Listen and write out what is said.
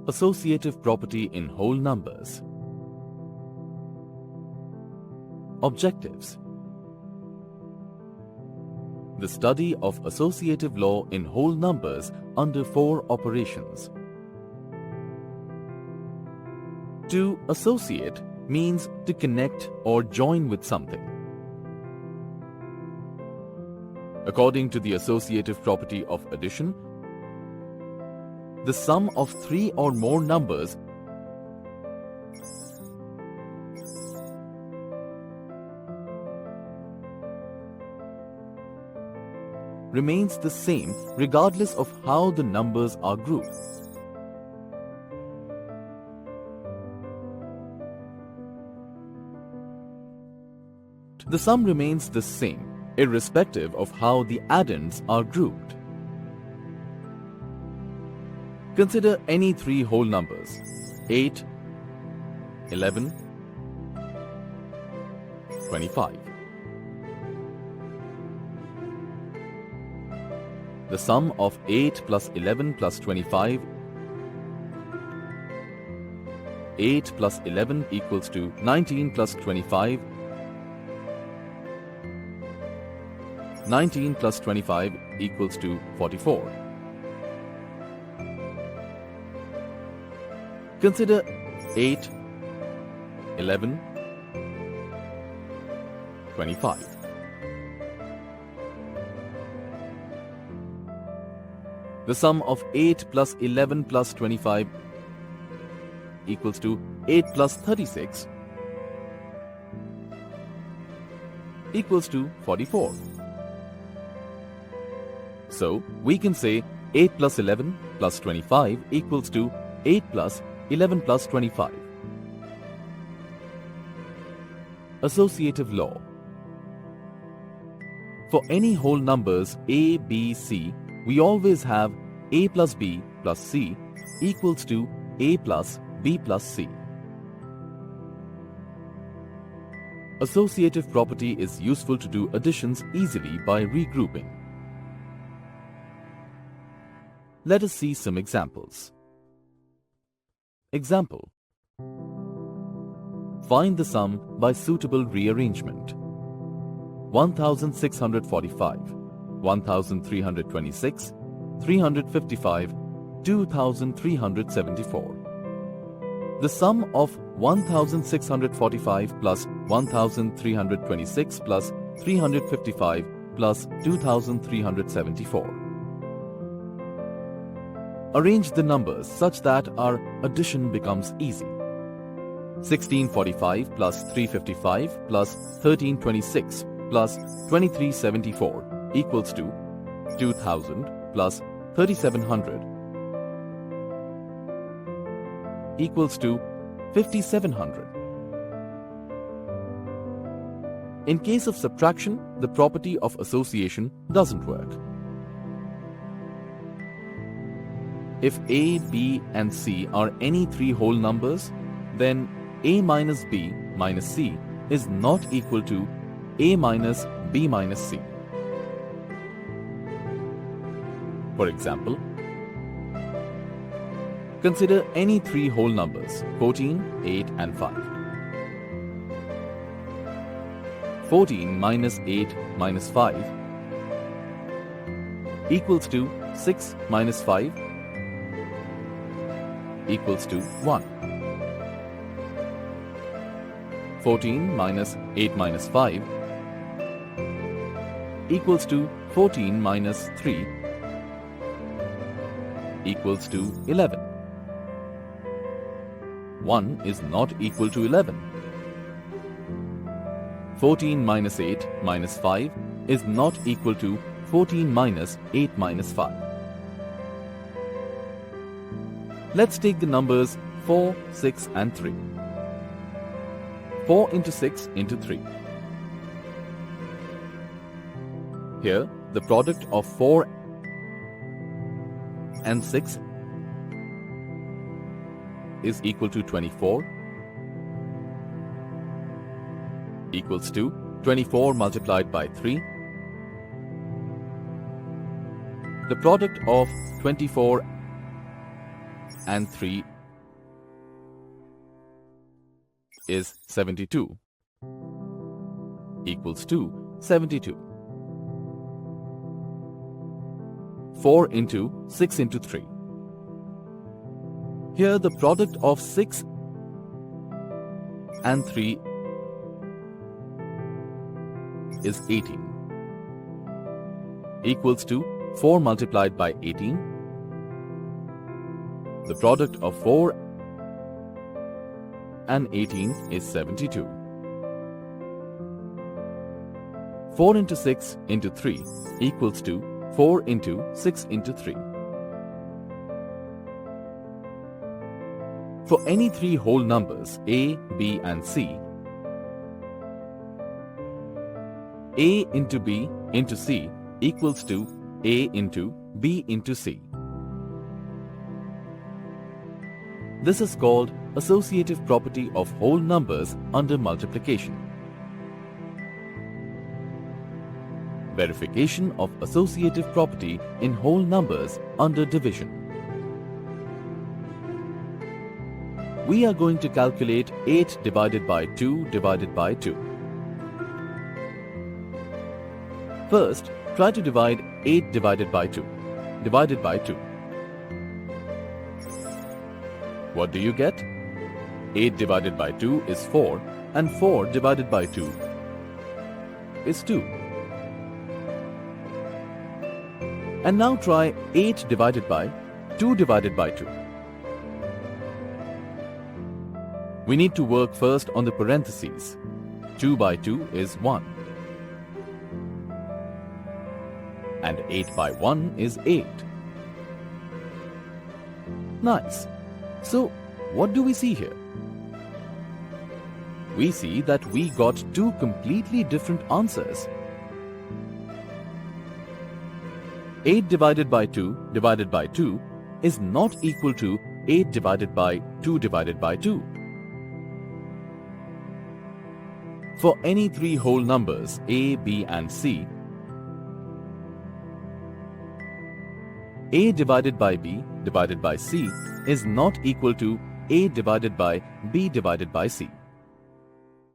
Associative property in whole numbers. Objectives. The study of associative law in whole numbers under 4 operations. To associate means to connect or join with something. According to the associative property of addition, the sum of 3 or more numbers remains the same regardless of how the numbers are grouped. The sum remains the same irrespective of how the addends are grouped. Consider any 3 whole numbers, 8, 11, 25. The sum of 8 plus 11 plus 25, 8 plus 11 equals to 19 plus 25, 19 plus 25 equals to 44. Consider 8, 11, 25. The sum of 8 plus 11 plus 25 equals to 8 plus 36 equals to 44. So, we can say 8 plus 11 plus 25 equals to 8 plus 11 plus 25. Associative law. For any whole numbers a, b, c, we always have a plus b plus c equals to a plus b plus c. Associative property is useful to do additions easily by regrouping. Let us see some examples. Example. Find the sum by suitable rearrangement. 1645, 1326, 355, 2374. The sum of 1645 plus 1326 plus 355 plus 2374. Arrange the numbers such that our addition becomes easy. 1645 plus 355 plus 1326 plus 2374 equals to 2000 plus 3700 equals to 5700. In case of subtraction, the property of association doesn't work. If a, b, and c are any 3 whole numbers, then a minus b minus c is not equal to a minus b minus c. For example, consider any 3 whole numbers, 14, 8, and 5. 14 minus 8 minus 5 equals to 6 minus 5 equals to 1. 14 minus 8 minus 5 equals to 14 minus 3 equals to 11. 1 is not equal to 11. 14 minus 8 minus 5 is not equal to 14 minus 8 minus 5. Let's take the numbers 4, 6 and 3. 4 into 6 into 3. Here, the product of 4 and 6 is equal to 24 equals to 24 multiplied by 3. The product of 24 and 3 is 72 equals to 72. 4 into 6 into 3. Here the product of 6 and 3 is 18 equals to 4 multiplied by 18. The product of 4 and 18 is 72. 4 into 6 into 3 equals to 4 into 6 into 3. For any three whole numbers a, b and c, a into b into c equals to a into b into c. This is called associative property of whole numbers under multiplication. Verification of associative property in whole numbers under division. We are going to calculate 8 divided by 2 divided by 2. First, try to divide 8 divided by 2 divided by 2. What do you get? 8 divided by 2 is 4 and 4 divided by 2 is 2. And now try 8 divided by 2 divided by 2. We need to work first on the parentheses. 2 by 2 is 1. And 8 by 1 is 8. Nice. So, what do we see here? We see that we got two completely different answers. 8 divided by 2 divided by 2 is not equal to 8 divided by 2 divided by 2. For any three whole numbers a, b and c, a divided by b divided by c is not equal to a divided by b divided by c.